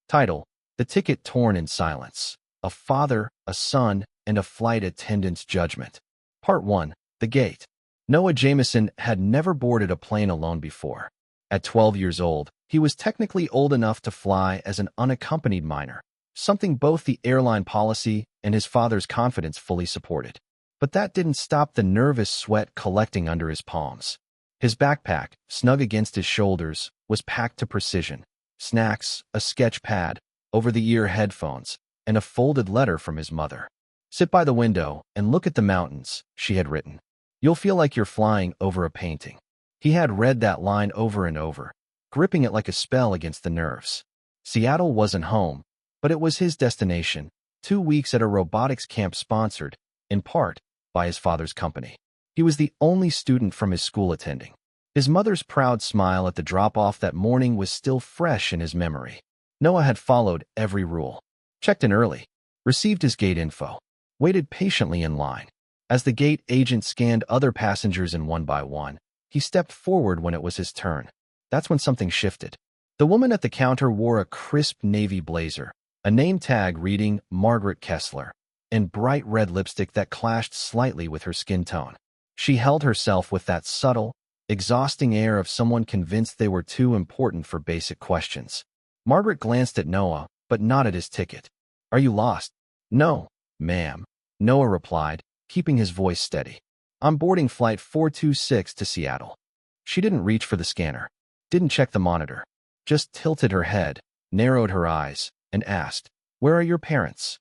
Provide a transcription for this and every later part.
Title: The Ticket Torn in Silence. A Father, a Son, and a Flight Attendant's Judgment. Part 1. The Gate. Noah Jameson had never boarded a plane alone before. At 12 years old, he was technically old enough to fly as an unaccompanied minor, something both the airline policy and his father's confidence fully supported. But that didn't stop the nervous sweat collecting under his palms. His backpack, snug against his shoulders, was packed to precision. Snacks, a sketch pad, over-the-ear headphones, and a folded letter from his mother. "Sit by the window and look at the mountains," she had written. "You'll feel like you're flying over a painting." He had read that line over and over, gripping it like a spell against the nerves. Seattle wasn't home, but it was his destination, 2 weeks at a robotics camp sponsored, in part, by his father's company. He was the only student from his school attending. His mother's proud smile at the drop-off that morning was still fresh in his memory. Noah had followed every rule. Checked in early, received his gate info, waited patiently in line. As the gate agent scanned other passengers in one by one, he stepped forward when it was his turn. That's when something shifted. The woman at the counter wore a crisp navy blazer, a name tag reading Margaret Kessler, and bright red lipstick that clashed slightly with her skin tone. She held herself with that subtle, exhausting air of someone convinced they were too important for basic questions. Margaret glanced at Noah, but not at his ticket. "Are you lost?" "No, ma'am," Noah replied, keeping his voice steady. "I'm boarding flight 426 to Seattle." She didn't reach for the scanner, didn't check the monitor, just tilted her head, narrowed her eyes, and asked, "Where are your parents?"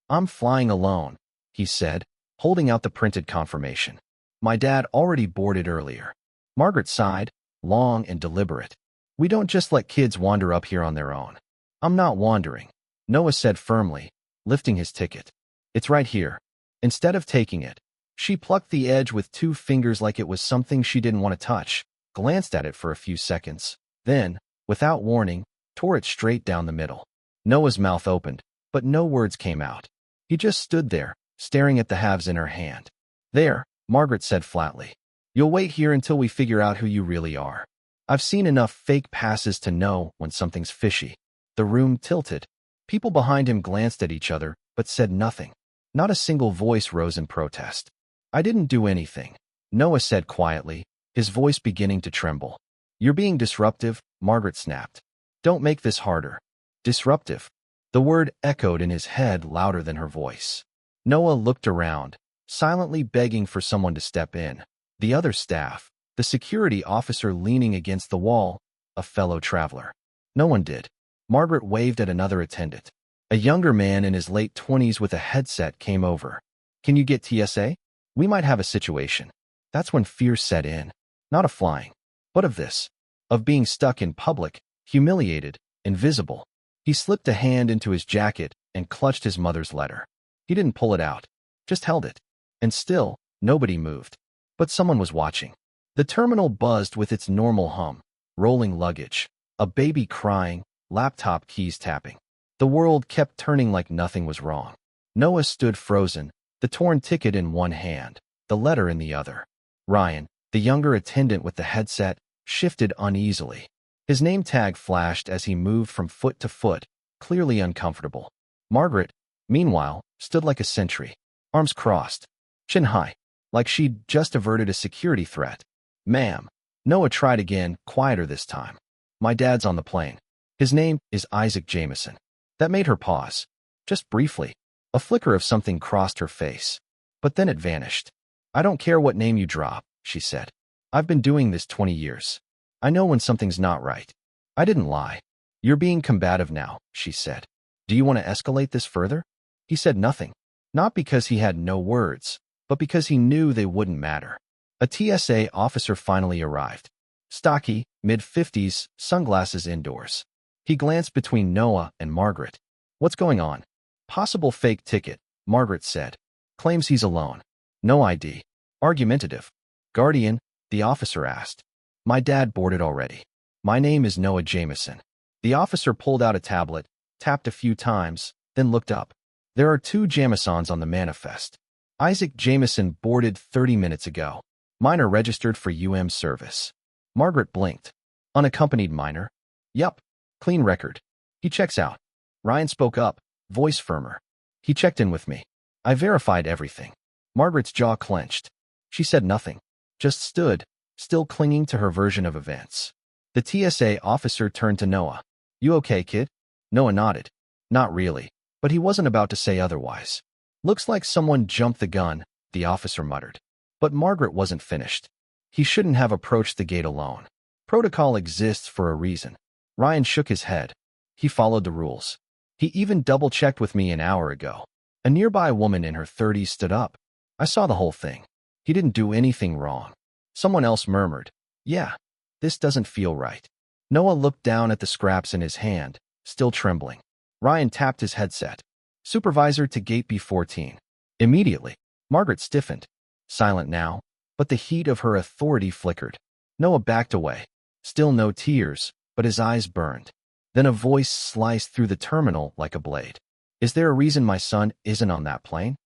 "I'm flying alone," he said, holding out the printed confirmation. "My dad already boarded earlier." Margaret sighed, long and deliberate. "We don't just let kids wander up here on their own." "I'm not wandering," Noah said firmly, lifting his ticket. "It's right here." Instead of taking it, she plucked the edge with 2 fingers like it was something she didn't want to touch, glanced at it for a few seconds, then, without warning, tore it straight down the middle. Noah's mouth opened, but no words came out. He just stood there, staring at the halves in her hand. "There," Margaret said flatly. "You'll wait here until we figure out who you really are. I've seen enough fake passes to know when something's fishy." The room tilted. People behind him glanced at each other, but said nothing. Not a single voice rose in protest. "I didn't do anything," Noah said quietly, his voice beginning to tremble. "You're being disruptive," Margaret snapped. "Don't make this harder." "Disruptive." The word echoed in his head louder than her voice. Noah looked around, silently begging for someone to step in. The other staff, the security officer leaning against the wall, a fellow traveler. No one did. Margaret waved at another attendant. A younger man in his late 20s with a headset came over. "Can you get TSA? We might have a situation." That's when fear set in. Not of flying, but of this. Of being stuck in public, humiliated, invisible. He slipped a hand into his jacket and clutched his mother's letter. He didn't pull it out, just held it. And still, nobody moved. But someone was watching. The terminal buzzed with its normal hum, rolling luggage, a baby crying, laptop keys tapping. The world kept turning like nothing was wrong. Noah stood frozen, the torn ticket in one hand, the letter in the other. Ryan, the younger attendant with the headset, shifted uneasily. His name tag flashed as he moved from foot to foot, clearly uncomfortable. Margaret, meanwhile, stood like a sentry, arms crossed, chin high, like she'd just averted a security threat. "Ma'am." Noah tried again, quieter this time. "My dad's on the plane. His name is Isaac Jameson." That made her pause. Just briefly. A flicker of something crossed her face. But then it vanished. "I don't care what name you drop," she said. "I've been doing this 20 years. I know when something's not right." "I didn't lie." "You're being combative now," she said. "Do you want to escalate this further?" He said nothing. Not because he had no words, but because he knew they wouldn't matter. A TSA officer finally arrived. Stocky, mid-50s, sunglasses indoors. He glanced between Noah and Margaret. "What's going on?" "Possible fake ticket," Margaret said. "Claims he's alone. No ID." "Argumentative." "Guardian?" the officer asked. "My dad boarded already. My name is Noah Jameson." The officer pulled out a tablet, tapped a few times, then looked up. "There are 2 Jamesons on the manifest. Isaac Jameson boarded 30 minutes ago. Minor registered for service." Margaret blinked. "Unaccompanied minor?" "Yup. Clean record. He checks out." Ryan spoke up, voice firmer. He checked in with me. I verified everything. Margaret's jaw clenched. She said nothing, just stood, still clinging to her version of events. The TSA officer turned to Noah. You okay, kid? Noah nodded. Not really, but he wasn't about to say otherwise. Looks like someone jumped the gun, the officer muttered. But Margaret wasn't finished. He shouldn't have approached the gate alone. Protocol exists for a reason. Ryan shook his head. He followed the rules. He even double-checked with me an hour ago. A nearby woman in her 30s stood up. I saw the whole thing. He didn't do anything wrong. Someone else murmured, yeah, this doesn't feel right. Noah looked down at the scraps in his hand, still trembling. Ryan tapped his headset. Supervisor to gate B14. Immediately, Margaret stiffened. Silent now, but the heat of her authority flickered. Noah backed away. Still no tears, but his eyes burned. Then a voice sliced through the terminal like a blade. Is there a reason my son isn't on that plane?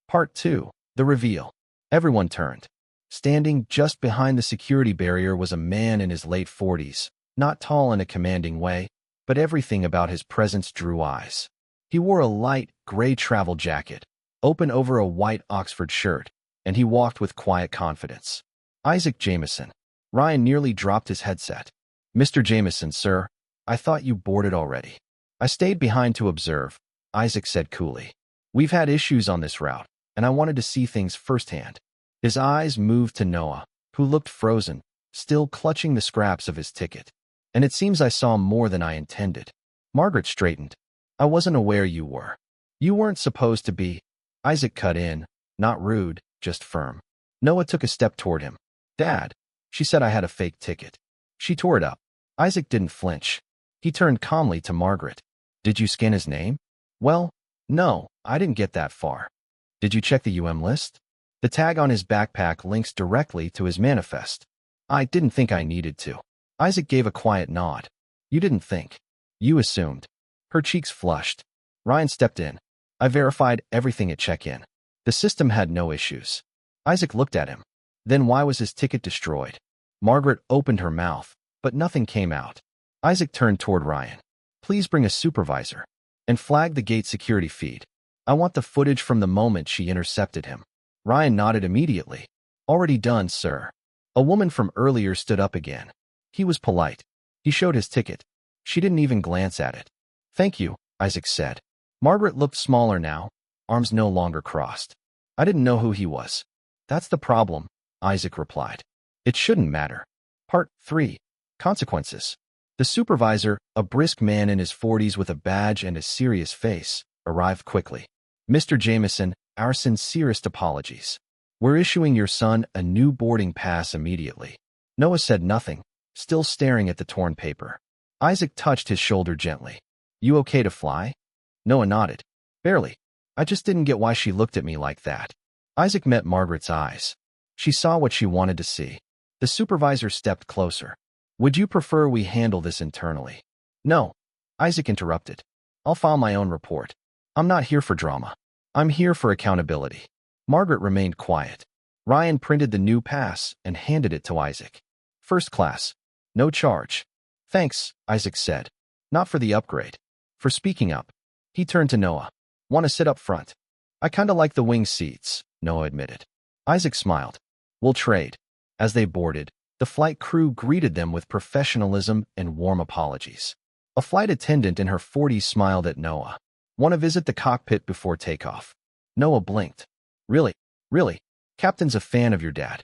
Part 2. The reveal. Everyone turned. Standing just behind the security barrier was a man in his late 40s, not tall in a commanding way, but everything about his presence drew eyes. He wore a light, gray travel jacket, open over a white Oxford shirt, and he walked with quiet confidence. Isaac Jameson. Ryan nearly dropped his headset. Mr. Jameson, sir, I thought you boarded already. I stayed behind to observe, Isaac said coolly. We've had issues on this route, and I wanted to see things firsthand. His eyes moved to Noah, who looked frozen, still clutching the scraps of his ticket. And it seems I saw more than I intended. Margaret straightened. I wasn't aware you were. You weren't supposed to be. Isaac cut in, not rude, just firm. Noah took a step toward him. Dad, she said I had a fake ticket. She tore it up. Isaac didn't flinch. He turned calmly to Margaret. Did you scan his name? Well, no, I didn't get that far. Did you check the list? The tag on his backpack links directly to his manifest. I didn't think I needed to. Isaac gave a quiet nod. You didn't think. You assumed. Her cheeks flushed. Ryan stepped in. I verified everything at check-in. The system had no issues. Isaac looked at him. Then why was his ticket destroyed? Margaret opened her mouth, but nothing came out. Isaac turned toward Ryan. Please bring a supervisor. And flag the gate security feed. I want the footage from the moment she intercepted him. Ryan nodded immediately. Already done, sir. A woman from earlier stood up again. He was polite. He showed his ticket. She didn't even glance at it. Thank you, Isaac said. Margaret looked smaller now, arms no longer crossed. I didn't know who he was. That's the problem, Isaac replied. It shouldn't matter. Part 3. Consequences. The supervisor, a brisk man in his 40s with a badge and a serious face, arrived quickly. Mr. Jameson, our sincerest apologies. We're issuing your son a new boarding pass immediately. Noah said nothing, still staring at the torn paper. Isaac touched his shoulder gently. You okay to fly? Noah nodded. Barely. I just didn't get why she looked at me like that. Isaac met Margaret's eyes. She saw what she wanted to see. The supervisor stepped closer. Would you prefer we handle this internally? No. Isaac interrupted. I'll file my own report. I'm not here for drama. I'm here for accountability. Margaret remained quiet. Ryan printed the new pass and handed it to Isaac. First class. No charge. Thanks, Isaac said. Not for the upgrade. For speaking up. He turned to Noah. Want to sit up front? I kinda like the wing seats, Noah admitted. Isaac smiled. We'll trade. As they boarded, the flight crew greeted them with professionalism and warm apologies. A flight attendant in her 40s smiled at Noah. Want to visit the cockpit before takeoff? Noah blinked. Really? Really? Captain's a fan of your dad.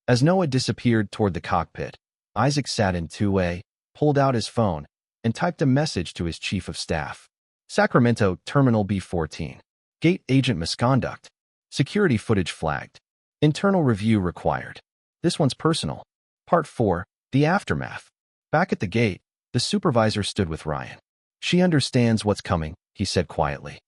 As Noah disappeared toward the cockpit, Isaac sat in 2A, pulled out his phone, and typed a message to his chief of staff. Sacramento, Terminal B14. Gate agent misconduct. Security footage flagged. Internal review required. This one's personal. Part 4. The aftermath. Back at the gate, the supervisor stood with Ryan. She understands what's coming, he said quietly.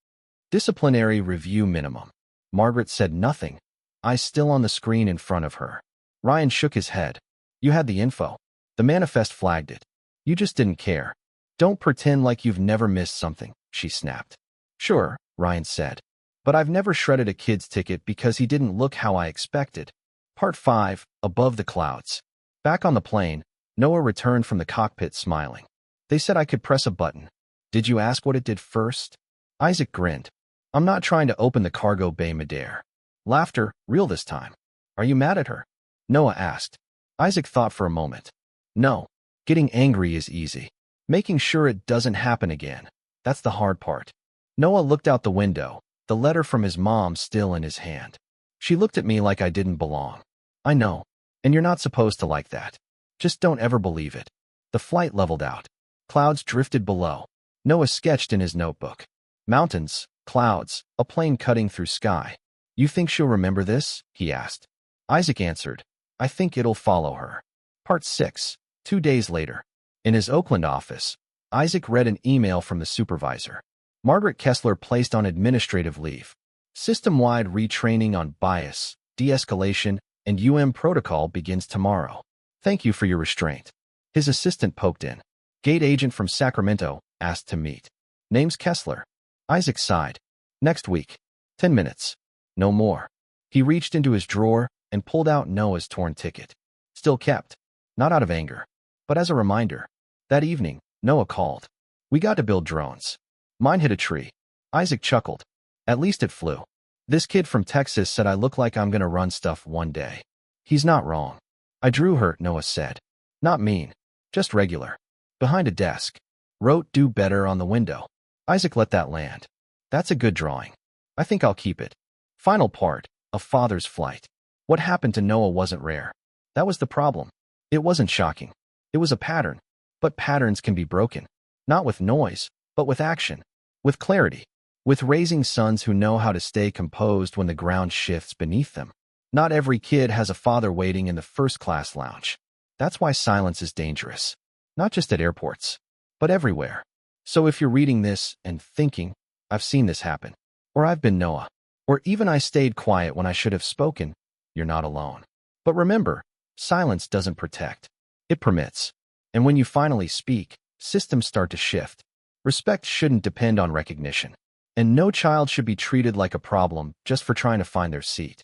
Disciplinary review minimum. Margaret said nothing, eyes still on the screen in front of her. Ryan shook his head. You had the info. The manifest flagged it. You just didn't care. Don't pretend like you've never missed something, she snapped. Sure, Ryan said. But I've never shredded a kid's ticket because he didn't look how I expected. Part 5. Above the clouds. Back on the plane, Noah returned from the cockpit smiling. They said I could press a button. Did you ask what it did first? Isaac grinned. I'm not trying to open the cargo bay midair. Laughter, real this time. Are you mad at her? Noah asked. Isaac thought for a moment. No. Getting angry is easy. Making sure it doesn't happen again. That's the hard part. Noah looked out the window, the letter from his mom still in his hand. She looked at me like I didn't belong. I know. And you're not supposed to like that. Just don't ever believe it. The flight leveled out. Clouds drifted below. Noah sketched in his notebook. Mountains, clouds, a plane cutting through sky. You think she'll remember this? He asked. Isaac answered. I think it'll follow her. Part 6. 2 days later. In his Oakland office, Isaac read an email from the supervisor. Margaret Kessler placed on administrative leave. System-wide retraining on bias, de-escalation, and protocol begins tomorrow. Thank you for your restraint. His assistant poked in. Gate agent from Sacramento, asked to meet. Name's Kessler. Isaac sighed. Next week. 10 minutes. No more. He reached into his drawer and pulled out Noah's torn ticket. Still kept. Not out of anger, but as a reminder. That evening, Noah called. We got to build drones. Mine hit a tree. Isaac chuckled. At least it flew. This kid from Texas said I look like I'm gonna run stuff one day. He's not wrong. I drew her, Noah said. Not mean. Just regular. Behind a desk. Wrote do better on the window. Isaac let that land. That's a good drawing. I think I'll keep it. Final part. A father's flight. What happened to Noah wasn't rare. That was the problem. It wasn't shocking. It was a pattern. But patterns can be broken. Not with noise, but with action. With clarity. With raising sons who know how to stay composed when the ground shifts beneath them. Not every kid has a father waiting in the first-class lounge. That's why silence is dangerous. Not just at airports, but everywhere. So if you're reading this and thinking, I've seen this happen, or I've been Noah, or even I stayed quiet when I should have spoken, you're not alone. But remember, silence doesn't protect. It permits. And when you finally speak, systems start to shift. Respect shouldn't depend on recognition. And no child should be treated like a problem just for trying to find their seat.